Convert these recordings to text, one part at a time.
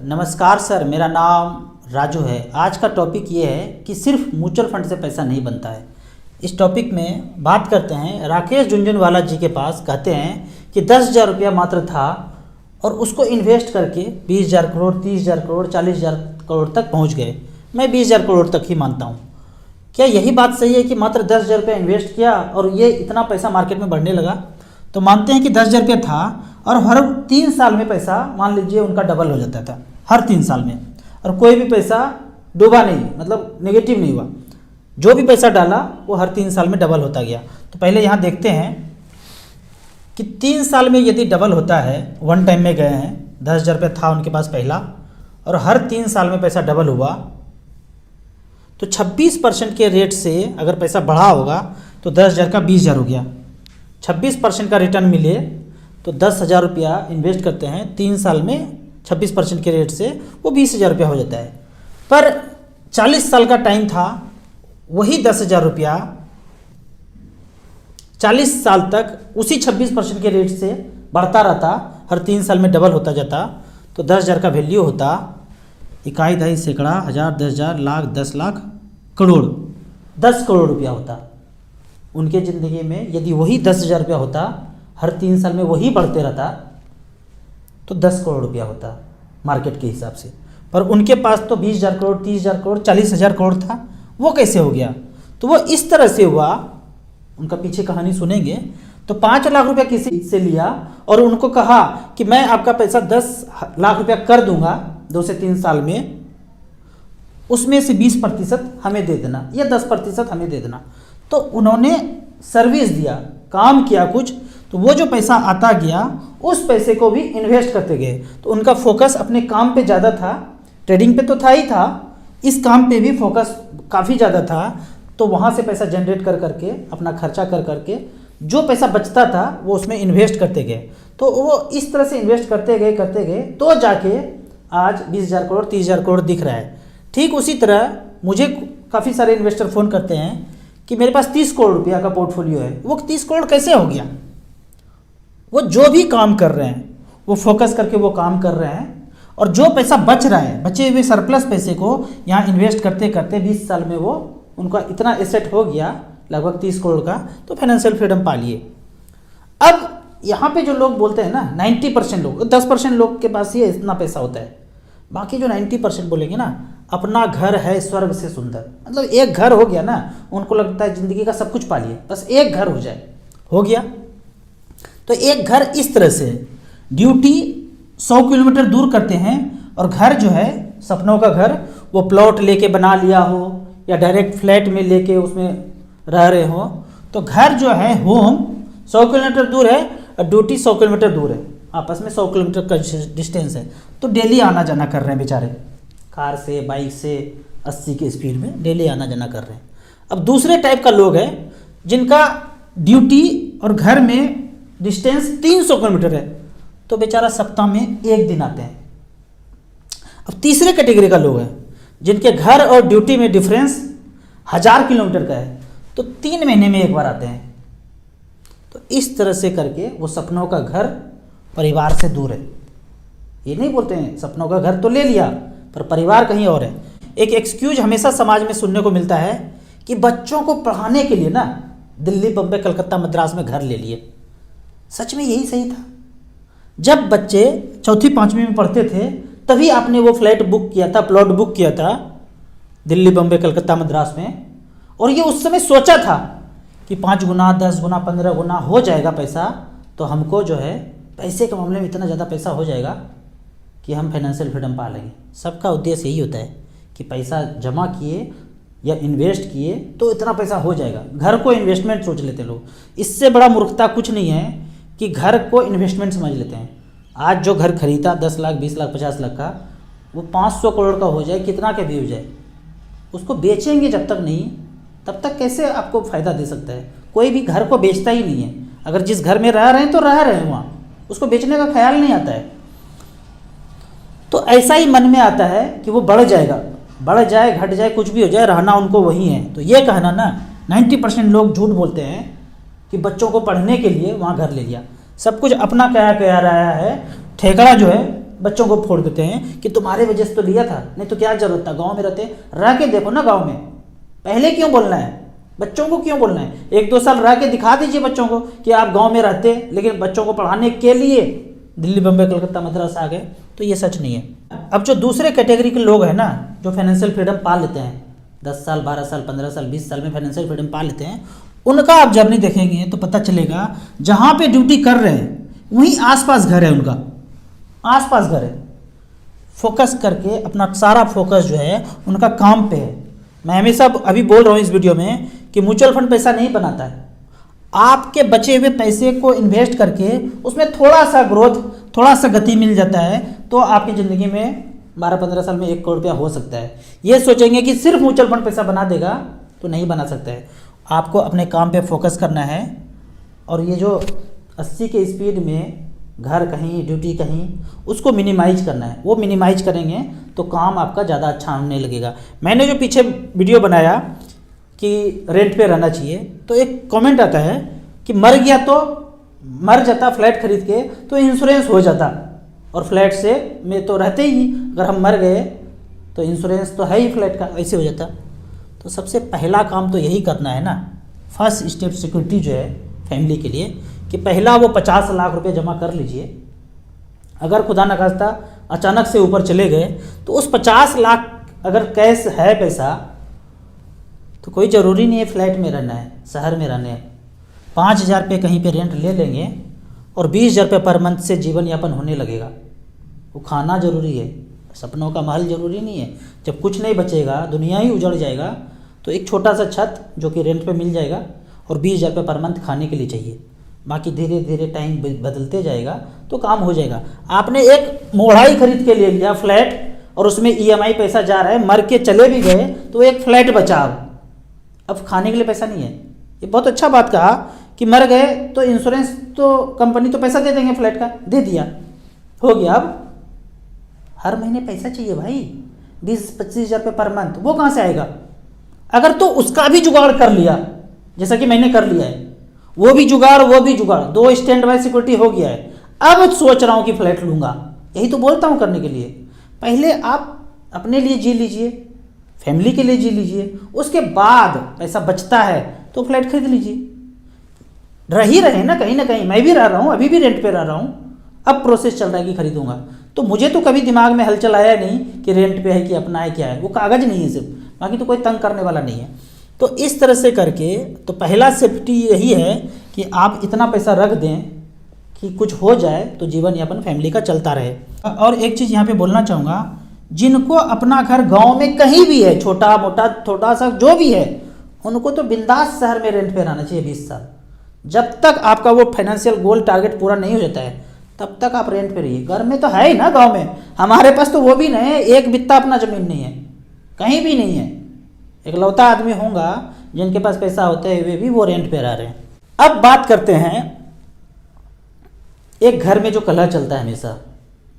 नमस्कार सर, मेरा नाम राजू है। आज का टॉपिक ये है कि सिर्फ म्यूचुअल फंड से पैसा नहीं बनता है। इस टॉपिक में बात करते हैं। राकेश झुनझुनवाला जी के पास कहते हैं कि 10,000 रुपया मात्र था और उसको इन्वेस्ट करके 20,000 करोड़, 30,000 करोड़, 40,000 करोड़ तक पहुंच गए। मैं 20,000 करोड़ तक ही मानता हूं। क्या यही बात सही है कि मात्र 10,000 रुपया इन्वेस्ट किया और ये इतना पैसा मार्केट में बढ़ने लगा? तो मानते हैं कि 10,000 रुपया था और हर 3 साल में पैसा मान लीजिए उनका डबल हो जाता था, हर 3 साल में, और कोई भी पैसा डूबा नहीं, मतलब नेगेटिव नहीं हुआ। जो भी पैसा डाला वो हर 3 साल में डबल होता गया। तो पहले यहाँ देखते हैं कि 3 साल में यदि डबल होता है, वन टाइम में गए हैं, 10,000 रुपया था उनके पास पहला और हर 3 साल में पैसा डबल हुआ, तो 26% के रेट से अगर पैसा बढ़ा होगा तो 10,000 का 20,000 हो गया। 26% का रिटर्न मिले तो 10,000 रुपया इन्वेस्ट करते हैं 3 साल में, 26% के रेट से वो 20,000 रुपया हो जाता है। पर 40 साल का टाइम था, वही 10,000 रुपया 40 साल तक उसी 26% के रेट से बढ़ता रहता, हर 3 साल में डबल होता जाता, तो 10,000 का वैल्यू होता इकाई, दहाई, सैकड़ा, हज़ार, 10,000, लाख, 10 लाख, करोड़, 10 करोड़ रुपया होता। उनके ज़िंदगी में यदि वही 10,000 रुपया होता, हर 3 साल में वही बढ़ते रहता, तो 10 करोड़ रुपया होता मार्केट के हिसाब से। पर उनके पास तो 20,000 करोड़, 30,000 करोड़, 40,000 करोड़ था। वो कैसे हो गया? तो वो इस तरह से हुआ, उनका पीछे कहानी सुनेंगे। तो 5 लाख रुपया किसी से लिया और उनको कहा कि मैं आपका पैसा 10 लाख रुपया कर दूंगा 2 से 3 साल में, उसमें से 20% हमें दे देना या 10% हमें दे देना। तो उन्होंने सर्विस दिया, काम किया कुछ, तो वो जो पैसा आता गया उस पैसे को भी इन्वेस्ट करते गए। तो उनका फोकस अपने काम पे ज़्यादा था, ट्रेडिंग पे तो था ही था, इस काम पे भी फोकस काफ़ी ज़्यादा था। तो वहाँ से पैसा जनरेट कर करके, अपना खर्चा कर करके जो पैसा बचता था वो उसमें इन्वेस्ट करते गए। तो वो इस तरह से इन्वेस्ट करते गए तो जाके आज 20,000 करोड़, 30,000 करोड़ दिख रहा है। ठीक उसी तरह मुझे काफ़ी सारे इन्वेस्टर फ़ोन करते हैं कि मेरे पास 30 करोड़ रुपया का पोर्टफोलियो है। वो 30 करोड़ कैसे हो गया? वो जो भी काम कर रहे हैं वो फोकस करके वो काम कर रहे हैं, और जो पैसा बच रहा है, बचे हुए सरप्लस पैसे को यहाँ इन्वेस्ट करते करते 20 साल में वो उनका इतना एसेट हो गया लगभग 30 करोड़ का, तो फाइनेंशियल फ्रीडम पा लिए। अब यहाँ पे जो लोग बोलते हैं ना, 90% लोग, 10% लोग के पास ही इतना पैसा होता है, बाकी जो 90% बोलेंगे ना, अपना घर है स्वर्ग से सुंदर, मतलब एक घर हो गया ना, उनको लगता है ज़िंदगी का सब कुछ पा लिए, बस एक घर हो जाए, हो गया। तो एक घर इस तरह से, ड्यूटी 100 किलोमीटर दूर करते हैं और घर जो है सपनों का घर, वो प्लॉट लेके बना लिया हो या डायरेक्ट फ्लैट में लेके उसमें रह रहे हो, तो घर जो है होम 100 किलोमीटर दूर है और ड्यूटी 100 किलोमीटर दूर है, आपस में 100 किलोमीटर का डिस्टेंस है। तो डेली आना जाना कर रहे हैं बेचारे, कार से, बाइक से 80 की स्पीड में डेली आना जाना कर रहे हैं। अब दूसरे टाइप का लोग हैं जिनका ड्यूटी और घर में डिस्टेंस 300 किलोमीटर है, तो बेचारा सप्ताह में 1 दिन आते हैं। अब तीसरे कैटेगरी का लोग हैं जिनके घर और ड्यूटी में डिफरेंस 1000 किलोमीटर का है, तो 3 महीने में 1 बार आते हैं। तो इस तरह से करके वो सपनों का घर परिवार से दूर है। ये नहीं बोलते हैं सपनों का घर तो ले लिया पर परिवार कहीं और है। एक एक्सक्यूज हमेशा समाज में सुनने को मिलता है कि बच्चों को पढ़ाने के लिए ना दिल्ली, बम्बई, कलकत्ता, मद्रास में घर ले लिए। सच में यही सही था। जब बच्चे 4वीं 5वीं में पढ़ते थे तभी आपने वो फ्लैट बुक किया था, प्लॉट बुक किया था दिल्ली, बम्बई, कलकत्ता, मद्रास में, और ये उस समय सोचा था कि 5 गुना, 10 गुना, 15 गुना हो जाएगा पैसा, तो हमको जो है पैसे के मामले में इतना ज़्यादा पैसा हो जाएगा कि हम फाइनेंशियल फ्रीडम पा लेंगे। सबका उद्देश्य यही होता है कि पैसा जमा किए या इन्वेस्ट किए तो इतना पैसा हो जाएगा। घर को इन्वेस्टमेंट सोच लेते लोग। इससे बड़ा मूर्खता कुछ नहीं है कि घर को इन्वेस्टमेंट समझ लेते हैं। आज जो घर खरीदा 10 लाख, 20 लाख, 50 लाख का, वो 500 करोड़ का हो जाए, कितना का भी हो जाए, उसको बेचेंगे जब तक नहीं, तब तक कैसे आपको फ़ायदा दे सकता है? कोई भी घर को बेचता ही नहीं है। अगर जिस घर में रह रहे हैं तो रह रहे हैं वहाँ, उसको बेचने का ख्याल नहीं आता है। तो ऐसा ही मन में आता है कि वो बढ़ जाएगा, बढ़ जाए, घट जाए, कुछ भी हो जाए, रहना उनको वही है। तो ये कहना ना, 90% लोग झूठ बोलते हैं कि बच्चों को पढ़ने के लिए वहाँ घर ले लिया। सब कुछ अपना क्या क्या रहा है, ठेकड़ा जो है बच्चों को फोड़ देते हैं कि तुम्हारे वजह से तो लिया था, नहीं तो क्या जरूरत था, गांव में रहते रह के देखो ना गांव में। पहले क्यों बोलना है, बच्चों को क्यों बोलना है? 1-2 साल रह के दिखा दीजिए बच्चों को कि आप गांव में रहते, लेकिन बच्चों को पढ़ाने के लिए दिल्ली, बम्बई, कलकत्ता, मद्रास आ गए, तो ये सच नहीं है। अब जो दूसरे कैटेगरी के लोग हैं ना, जो फाइनेंशियल फ्रीडम पा लेते हैं 10 साल, 12 साल, 15 साल, 20 साल में फाइनेंशियल फ्रीडम पा लेते हैं, उनका आप जर्नी देखेंगे तो पता चलेगा जहाँ पे ड्यूटी कर रहे हैं वहीं आसपास घर है, उनका आसपास घर है। फोकस करके अपना सारा फोकस जो है उनका काम पे है। मैं हमेशा अभी बोल रहा हूँ इस वीडियो में कि म्यूचुअल फंड पैसा नहीं बनाता है। आपके बचे हुए पैसे को इन्वेस्ट करके उसमें थोड़ा सा ग्रोथ, थोड़ा सा गति मिल जाता है तो आपकी ज़िंदगी में 12-15 साल में 1 करोड़ रुपया हो सकता है। ये सोचेंगे कि सिर्फ म्यूचुअल फंड पैसा बना देगा तो नहीं बना सकता है। आपको अपने काम पे फोकस करना है और ये जो 80 के स्पीड में घर कहीं, ड्यूटी कहीं, उसको मिनिमाइज करना है। वो मिनिमाइज करेंगे तो काम आपका ज़्यादा अच्छा होने लगेगा। मैंने जो पीछे वीडियो बनाया कि रेंट पे रहना चाहिए, तो एक कमेंट आता है कि मर जाता फ्लैट खरीद के तो इंश्योरेंस हो जाता, और फ्लैट से में तो रहते ही, अगर हम मर गए तो इंश्योरेंस तो है ही फ्लैट का, ऐसे हो जाता। तो सबसे पहला काम तो यही करना है ना, फर्स्ट स्टेप सिक्योरिटी जो है फैमिली के लिए, कि पहला वो 50 लाख रुपए जमा कर लीजिए। अगर खुदा न खास्ता अचानक से ऊपर चले गए तो उस 50 लाख अगर कैश है पैसा, तो कोई ज़रूरी नहीं है फ्लैट में रहना है, शहर में रहना है। 5,000 रुपये कहीं पे रेंट ले लेंगे और 20,000 रुपये पर मंथ से जीवन यापन होने लगेगा। वो खाना ज़रूरी है, सपनों का महल ज़रूरी नहीं है। जब कुछ नहीं बचेगा, दुनिया ही उजड़ जाएगा, तो एक छोटा सा छत जो कि रेंट पे मिल जाएगा और 20,000 रुपये पर मंथ खाने के लिए चाहिए। बाकी धीरे धीरे टाइम बदलते जाएगा तो काम हो जाएगा। आपने एक मोढ़ाई खरीद के ले लिया फ्लैट और उसमें EMI पैसा जा रहा है, मर के चले भी गए तो एक फ्लैट बचा, अब खाने के लिए पैसा नहीं है। ये बहुत अच्छा बात कहा कि मर गए तो इंश्योरेंस तो कंपनी तो पैसा दे देंगे, फ्लैट का दे दिया, हो गया। अब हर महीने पैसा चाहिए भाई, 20-25 हज़ार रुपये पर मंथ, वो कहाँ से आएगा? अगर तो उसका भी जुगाड़ कर लिया, जैसा कि मैंने कर लिया है, वो भी जुगाड़ 2 स्टैंड बाय सिक्योरिटी हो गया है। अब सोच रहा हूँ कि फ्लैट लूँगा, यही तो बोलता हूँ करने के लिए। पहले आप अपने लिए जी लीजिए, फैमिली के लिए जी लीजिए, उसके बाद पैसा बचता है तो फ्लैट खरीद लीजिए। रह ही रहे ना कहीं, मैं भी रह रहा हूँ, अभी भी रेंट पे रह रहा हूँ। अब प्रोसेस चल रहा है कि खरीदूंगा, तो मुझे तो कभी दिमाग में हलचल आया नहीं कि रेंट पे है कि अपना है, क्या है, वो कागज़ नहीं है सिर्फ, बाकी तो कोई तंग करने वाला नहीं है। तो इस तरह से करके तो पहला सेफ्टी यही है कि आप इतना पैसा रख दें कि कुछ हो जाए तो जीवन यापन फैमिली का चलता रहे। और एक चीज़ यहाँ पे बोलना चाहूँगा, जिनको अपना घर गांव में कहीं भी है, छोटा मोटा छोटा सा जो भी है, उनको तो बिंदास शहर में रेंट पे रहना चाहिए 20 साल। जब तक आपका वो फाइनेंशियल गोल टारगेट पूरा नहीं हो जाता है तब तक आप रेंट पे रहिए। घर में तो है ही ना, गाँव में हमारे पास तो वो भी नहीं है, एक बित्ता अपना ज़मीन नहीं है, कहीं भी नहीं है। इकलौता आदमी होगा जिनके पास पैसा होता है, वे भी वो रेंट पे रह रहे हैं। अब बात करते हैं, एक घर में जो कलह चलता है हमेशा,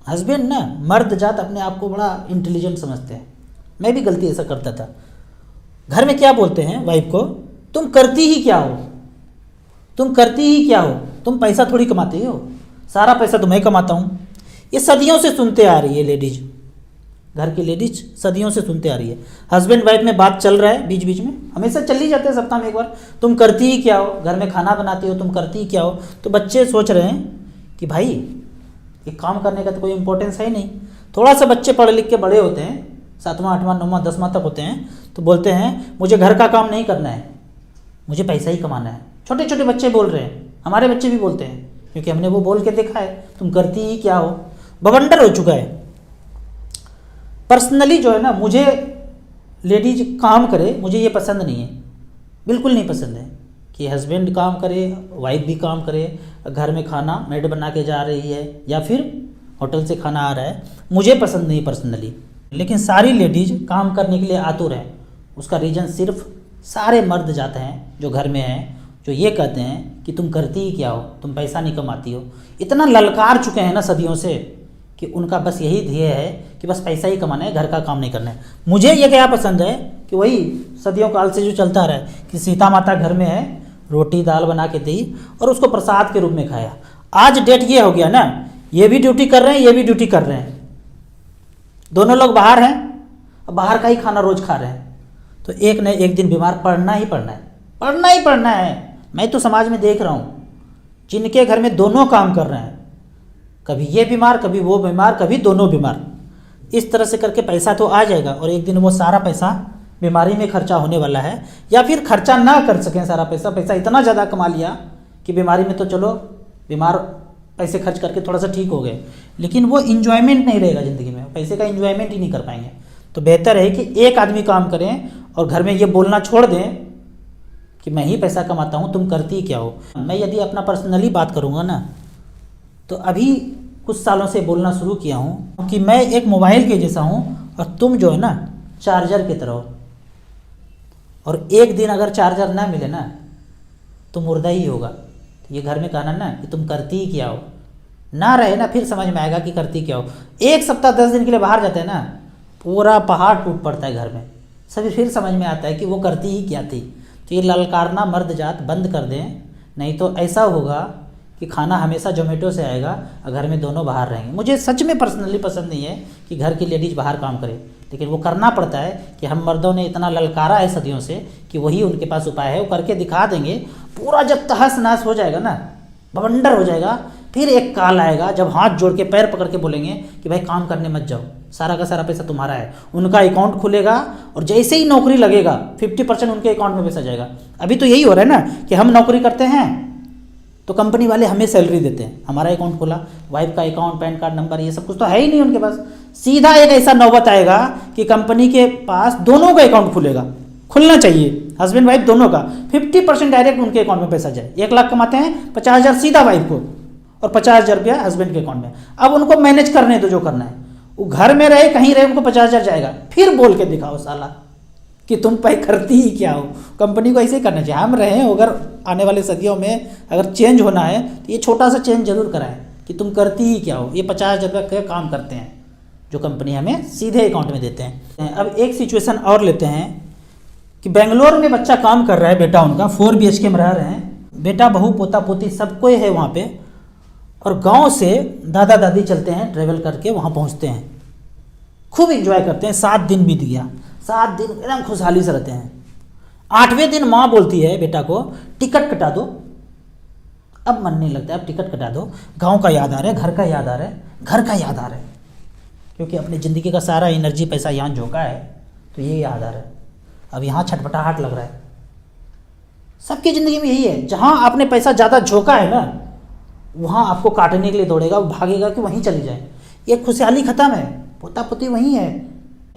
हस्बैंड ना, मर्द जात अपने आप को बड़ा इंटेलिजेंट समझते हैं, मैं भी गलती ऐसा करता था। घर में क्या बोलते हैं वाइफ को, तुम करती ही क्या हो, तुम करती ही क्या हो, तुम पैसा थोड़ी कमाती हो, सारा पैसा तो मैं कमाता हूँ। ये सदियों से सुनते आ रही है लेडीज, घर की लेडीज सदियों से सुनते आ रही है। हस्बैंड वाइफ में बात चल रहा है, बीच बीच में हमेशा चल ही जाते हैं, सप्ताह में एक बार, तुम करती ही क्या हो, घर में खाना बनाती हो, तुम करती ही क्या हो। तो बच्चे सोच रहे हैं कि भाई ये काम करने का तो कोई इंपॉर्टेंस है ही नहीं। थोड़ा सा बच्चे पढ़ लिख के बड़े होते हैं, 7वां 8वां 9वां 10वां तक होते हैं, तो बोलते हैं मुझे घर का काम नहीं करना है, मुझे पैसा ही कमाना है। छोटे छोटे बच्चे बोल रहे हैं, हमारे बच्चे भी बोलते हैं, क्योंकि हमने वो बोल के देखा है, तुम करती ही क्या हो, बवंडर हो चुका है। पर्सनली जो है ना, मुझे लेडीज काम करे, मुझे ये पसंद नहीं है, बिल्कुल नहीं पसंद है कि हस्बैंड काम करे, वाइफ भी काम करे, घर में खाना मेड बना के जा रही है या फिर होटल से खाना आ रहा है, मुझे पसंद नहीं पर्सनली। लेकिन सारी लेडीज काम करने के लिए आतुर हैं। उसका रीज़न सिर्फ सारे मर्द जाते हैं जो घर में हैं, जो ये कहते हैं कि तुम करती ही क्या हो, तुम पैसा नहीं कमाती हो। इतना ललकार चुके हैं ना सदियों से कि उनका बस यही ध्येय है कि बस पैसा ही कमाना है, घर का काम नहीं करना है। मुझे ये क्या पसंद है कि वही सदियों काल से जो चलता रहा है कि सीता माता घर में है, रोटी दाल बना के दी और उसको प्रसाद के रूप में खाया। आज डेट ये हो गया ना ये भी ड्यूटी कर रहे हैं, ये भी ड्यूटी कर रहे हैं, दोनों लोग बाहर हैं, अब बाहर का ही खाना रोज खा रहे हैं, तो एक न एक दिन बीमार पड़ना ही पड़ना है, पड़ना ही पड़ना है। मैं तो समाज में देख रहा हूँ जिनके घर में दोनों काम कर रहे हैं, कभी ये बीमार, कभी वो बीमार, कभी दोनों बीमार, इस तरह से करके पैसा तो आ जाएगा और एक दिन वो सारा पैसा बीमारी में खर्चा होने वाला है, या फिर खर्चा ना कर सकें सारा पैसा इतना ज़्यादा कमा लिया कि बीमारी में तो चलो बीमार पैसे खर्च करके थोड़ा सा ठीक हो गए, लेकिन वो इन्जॉयमेंट नहीं रहेगा ज़िंदगी में, पैसे का इन्जॉयमेंट ही नहीं कर पाएंगे। तो बेहतर है कि एक आदमी काम करें और घर में ये बोलना छोड़ दें कि मैं ही पैसा कमाता हूँ, तुम करती क्या हो। मैं यदि अपना पर्सनली बात करूँगा ना, तो अभी कुछ सालों से बोलना शुरू किया हूँ कि मैं एक मोबाइल के जैसा हूँ और तुम जो है ना चार्जर की तरह हो, और एक दिन अगर चार्जर ना मिले ना तो मुर्दा ही होगा। तो ये घर में कहना ना कि तुम करती ही क्या हो, ना रहे ना फिर समझ में आएगा कि करती क्या हो। एक सप्ताह 10 दिन के लिए बाहर जाते हैं ना, पूरा पहाड़ टूट पड़ता है घर में, सभी फिर समझ में आता है कि वो करती ही क्या थी। तो ये ललकारना मर्द जात बंद कर दें, नहीं तो ऐसा होगा कि खाना हमेशा जोमेटो से आएगा और घर में दोनों बाहर रहेंगे। मुझे सच में पर्सनली पसंद नहीं है कि घर की लेडीज़ बाहर काम करे, लेकिन वो करना पड़ता है कि हम मर्दों ने इतना ललकारा है सदियों से कि वही उनके पास उपाय है, वो करके दिखा देंगे। पूरा जब तहस नहस हो जाएगा ना, बवंडर हो जाएगा, फिर एक काल आएगा जब हाथ जोड़ के पैर पकड़ के बोलेंगे कि भाई काम करने मत जाओ, सारा का सारा पैसा तुम्हारा है। उनका अकाउंट खुलेगा और जैसे ही नौकरी लगेगा 50% उनके अकाउंट में पैसा जाएगा। अभी तो यही हो रहा है ना कि हम नौकरी करते हैं तो कंपनी वाले हमें सैलरी देते हैं, हमारा अकाउंट खुला, वाइफ का अकाउंट, पैन कार्ड नंबर, ये सब कुछ तो है ही नहीं उनके पास। सीधा एक ऐसा नौबत आएगा कि कंपनी के पास दोनों का अकाउंट खुलेगा, खुलना चाहिए, हस्बैंड वाइफ दोनों का, 50% डायरेक्ट उनके अकाउंट में पैसा जाए। 1 लाख कमाते हैं, 50,000 सीधा वाइफ को और 50,000 रुपया हस्बैंड के अकाउंट में। अब उनको मैनेज करने दो जो करना है, वो घर में रहे कहीं रहे, उनको 50,000 जाएगा। फिर बोल के दिखाओ साला कि तुम पे करती ही क्या हो। कंपनी को ऐसे ही करना चाहिए। हम रहे अगर आने वाले सदियों में अगर चेंज होना है तो ये छोटा सा चेंज जरूर कराएं कि तुम करती ही क्या हो। ये 50,000 रुपये का काम करते हैं जो कंपनी हमें सीधे अकाउंट में देते हैं। अब एक सिचुएशन और लेते हैं कि बेंगलोर में बच्चा काम कर रहा है, बेटा उनका 4 BHK में रह रहे हैं, बेटा बहू पोता पोती सब कोई है वहाँ पे, और गांव से दादा दादी चलते हैं ट्रेवल करके वहाँ पहुँचते हैं, खूब एंजॉय करते हैं। 7 दिन बीत गया, 7 दिन एकदम खुशहाली से रहते हैं। 8वें दिन माँ बोलती है बेटा को टिकट कटा दो। अब मन नहीं लगता, अब टिकट कटा दो। गांव का याद आ रहा है, घर का याद आ रहा है, घर का याद आ रहा है, क्योंकि अपनी ज़िंदगी का सारा एनर्जी पैसा यहाँ झोंका है तो ये याद आ रहा है। अब यहाँ छटपटाहट लग रहा है। सबकी ज़िंदगी में यही है, जहाँ आपने पैसा ज़्यादा झोंका है ना वहाँ आपको काटने के लिए दौड़ेगा, भागेगा कि वहीं चली जाए। ये खुशहाली ख़त्म है, पोता पोती वहीं है,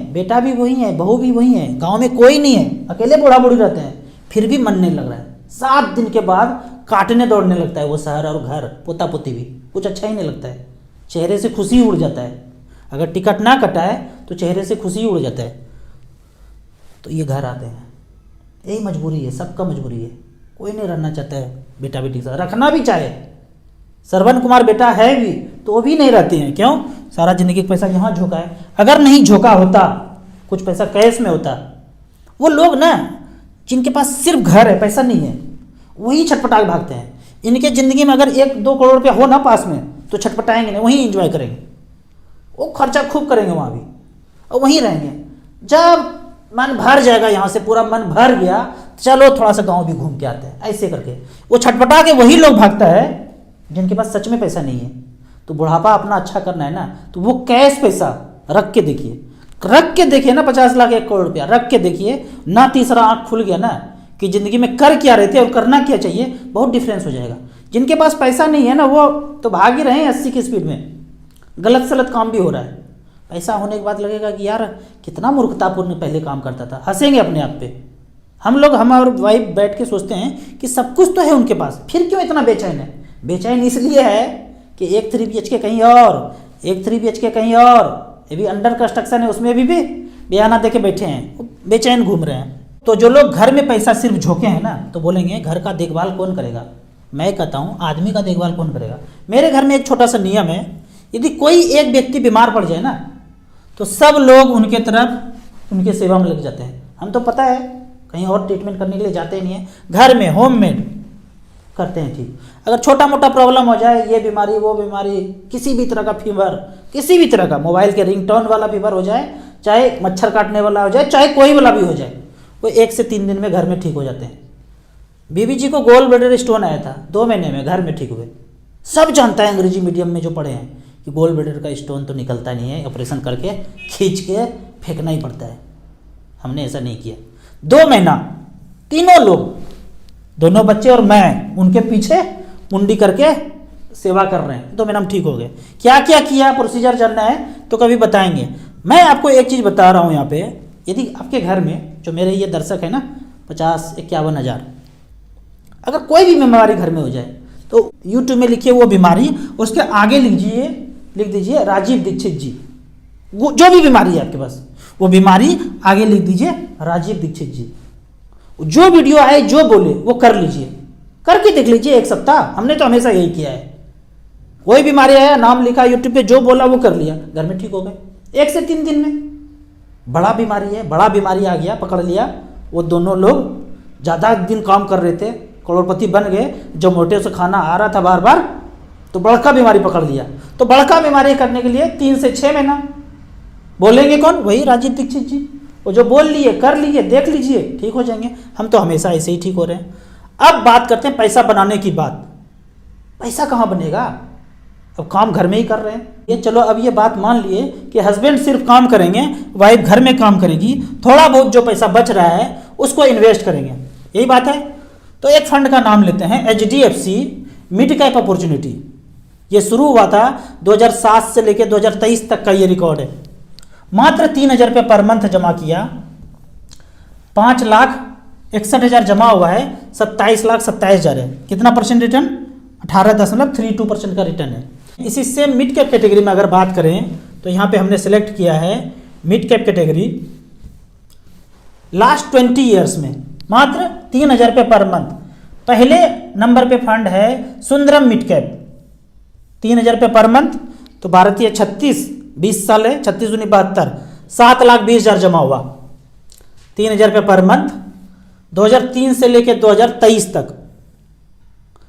बेटा भी वही है, बहू भी वही है, गांव में कोई नहीं है, अकेले बूढ़ा बूढ़ी रहते हैं, फिर भी मन नहीं लग रहा है। 7 दिन के बाद काटने दौड़ने लगता है वो शहर और घर, पोता पोती भी, कुछ अच्छा ही नहीं लगता है, चेहरे से खुशी उड़ जाता है। अगर टिकट ना कटा है तो चेहरे से खुशी उड़ जाता है। तो ये घर आते हैं, यही मजबूरी है, सबका मजबूरी है। कोई नहीं रहना चाहता है बेटा बेटी के साथ, रखना भी चाहे, श्रवण कुमार बेटा है भी तो वो भी नहीं रहते हैं। क्यों? सारा जिंदगी का पैसा यहाँ झोंका है। अगर नहीं झोंका होता, कुछ पैसा कैश में होता, वो लोग ना जिनके पास सिर्फ घर है पैसा नहीं है वही छटपटा के भागते हैं। इनके ज़िंदगी में अगर 1-2 करोड़ रुपया हो ना पास में तो छटपटाएंगे नहीं, वहीं एंजॉय करेंगे, वो खर्चा खूब करेंगे वहाँ भी और वहीं रहेंगे। जब मन भर जाएगा, यहाँ से पूरा मन भर गया, चलो थोड़ा सा गाँव भी घूम के आते हैं, ऐसे करके वो छटपटा के वही लोग भागता है जिनके पास सच में पैसा नहीं है। तो बुढ़ापा अपना अच्छा करना है ना, तो वो कैश पैसा रख के देखिए, रख के देखिए ना, 50 लाख 1 करोड़ रुपया रख के देखिए ना, तीसरा आँख खुल गया ना कि ज़िंदगी में कर क्या रहे थे और करना क्या चाहिए, बहुत डिफरेंस हो जाएगा। जिनके पास पैसा नहीं है ना वो तो भाग ही रहे हैं 80 की स्पीड में, गलत सलत काम भी हो रहा है। पैसा होने के बाद लगेगा कि यार कितना मूर्खतापूर्ण पहले काम करता था, हंसेंगे अपने आप पे। हम लोग, हम और वाइफ बैठ के सोचते हैं कि सब कुछ तो है उनके पास, फिर क्यों इतना बेचैन है। बेचैन इसलिए है कि एक 3 BHK कहीं और, एक 3 BHK कहीं और, ये भी अंडर कंस्ट्रक्शन है, उसमें भी बयाना दे के बैठे हैं, बेचैन घूम रहे हैं। तो जो लोग घर में पैसा सिर्फ झोंके हैं ना तो बोलेंगे घर का देखभाल कौन करेगा। मैं कहता हूँ आदमी का देखभाल कौन करेगा। मेरे घर में एक छोटा सा नियम है, यदि कोई एक व्यक्ति बीमार पड़ जाए ना तो सब लोग उनके तरफ उनके सेवा में लग जाते हैं। हम तो पता है कहीं और ट्रीटमेंट करने के लिए जाते नहीं हैं, घर में होममेड करते हैं ठीक। अगर छोटा मोटा प्रॉब्लम हो जाए, ये बीमारी वो बीमारी, किसी भी तरह का फीवर, किसी भी तरह का मोबाइल के रिंगटोन वाला फीवर हो जाए, चाहे मच्छर काटने वाला हो जाए, चाहे कोई वाला भी हो जाए, वो 1 से 3 दिन में घर में ठीक हो जाते हैं। बीबी जी को गोल ब्लैडर स्टोन आया था, 2 महीने में घर में ठीक हुए। सब जानता है अंग्रेजी मीडियम में जो पढ़े हैं कि गोल ब्लैडर का स्टोन तो निकलता नहीं है, ऑपरेशन करके खींच के फेंकना ही पड़ता है। हमने ऐसा नहीं किया। 2 महीना तीनों लोग, दोनों बच्चे और मैं, उनके पीछे मुंडी करके सेवा कर रहे हैं। 2 महीना हम ठीक हो गए। क्या क्या किया, प्रोसीजर जानना है तो कभी बताएंगे। मैं आपको एक चीज़ बता रहा हूँ यहाँ पे, यदि आपके घर में, जो मेरे ये दर्शक है ना 50-51 हज़ार, अगर कोई भी बीमारी घर में हो जाए तो यूट्यूब में लिखिए वो बीमारी, उसके आगे लिख दीजिए राजीव दीक्षित जी। वो जो भी बीमारी है आपके पास, वो बीमारी आगे लिख दीजिए राजीव दीक्षित जी। जो वीडियो आए, जो बोले वो कर लीजिए, करके देख लीजिए 1 सप्ताह। हमने तो हमेशा यही किया है। कोई बीमारी आया, नाम लिखा यूट्यूब पे, जो बोला वो कर लिया, घर में ठीक हो गए 1 से 3 दिन में। बड़ा बीमारी है, बड़ा बीमारी आ गया, पकड़ लिया। वो दोनों लोग ज़्यादा दिन काम कर रहे थे, करोड़पति बन गए, जो मोटे से खाना आ रहा था बार बार, तो बड़का बीमारी पकड़ लिया। तो बड़का बीमारी करने के लिए 3 से 6 महीना। बोलेंगे कौन? वही राजीव दीक्षित जी। वो जो बोल लिए, कर लिए, देख लीजिए, ठीक हो जाएंगे। हम तो हमेशा ऐसे ही ठीक हो रहे हैं। अब बात करते हैं पैसा बनाने की बात। पैसा कहाँ बनेगा? अब काम घर में ही कर रहे हैं। ये चलो, अब ये बात मान लिए कि हस्बैंड सिर्फ काम करेंगे, वाइफ घर में काम करेगी, थोड़ा बहुत जो पैसा बच रहा है उसको इन्वेस्ट करेंगे, यही बात है। तो एक फंड का नाम लेते हैं, HDFC मिड कैप अपॉर्चुनिटी। ये शुरू हुआ था 2007 से लेकर 2023 तक का ये रिकॉर्ड है। मात्र 3,000 रुपये पर मंथ जमा किया, 5,61,000 जमा हुआ है, 27,27,000 है। कितना परसेंट रिटर्न? 18.32% का रिटर्न है। इसी से मिड कैप कैटेगरी में अगर बात करें तो यहाँ पे हमने सेलेक्ट किया है mid cap category. Last 20 years में मात्र 3,000 रुपये पर मंथ। पहले नंबर पे फंड है सुंदरम मिड कैप, 3,000 रुपये पर मंथ। तो भारतीय 20 साल है, 36 दूनी 72, 7,20,000 जमा हुआ, 3,000 रुपये पर मंथ। 2003 से लेकर 2023 तक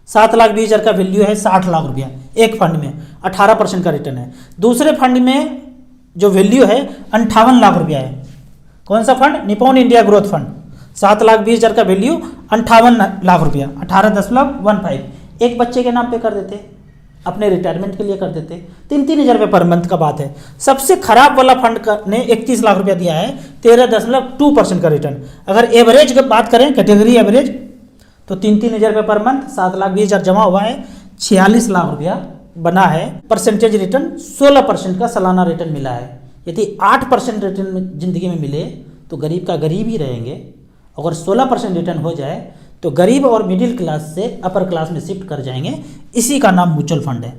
7,20,000 का वैल्यू है, 60 लाख रुपया एक फंड में, 18% का रिटर्न है। दूसरे फंड में जो वैल्यू है 58 लाख रुपया है। कौन सा fund? Nippon India growth fund, 7,20,000 का वैल्यू, 58 लाख रुपया, 18.15। एक बच्चे के नाम पे कर देते, अपने रिटायरमेंट के लिए कर देते। 3,000 रुपये पर मंथ का बात है। सबसे खराब वाला फंड ने 31 लाख रुपया दिया है, 13.2% का रिटर्न। अगर एवरेज की बात करें, कैटेगरी एवरेज, तो 3,000 रुपये पर मंथ, 7,20,000 जमा हुआ है, 46 लाख रुपया बना है। परसेंटेज रिटर्न 16% का सालाना रिटर्न मिला है। यदि 8% रिटर्न जिंदगी में मिले तो गरीब का गरीब ही रहेंगे। अगर 16% रिटर्न हो जाए तो गरीब और मिडिल क्लास से अपर क्लास में शिफ्ट कर जाएंगे। इसी का नाम म्यूचुअल फंड है।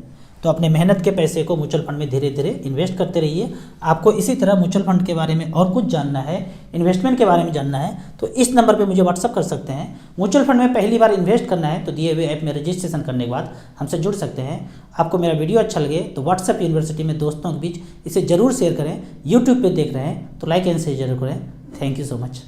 तो अपने मेहनत के पैसे को म्यूचुअल फंड में धीरे धीरे इन्वेस्ट करते रहिए। आपको इसी तरह म्यूचुअल फंड के बारे में और कुछ जानना है, इन्वेस्टमेंट के बारे में जानना है, तो इस नंबर पे मुझे व्हाट्सअप कर सकते हैं। म्यूचुअल फंड में पहली बार इन्वेस्ट करना है तो दिए हुए ऐप में रजिस्ट्रेशन करने के बाद हमसे जुड़ सकते हैं। आपको मेरा वीडियो अच्छा लगे तो व्हाट्सअप यूनिवर्सिटी में दोस्तों के बीच इसे जरूर शेयर करें। यूट्यूब पर देख रहे हैं तो लाइक एंड शेयर जरूर करें। Thank you so much.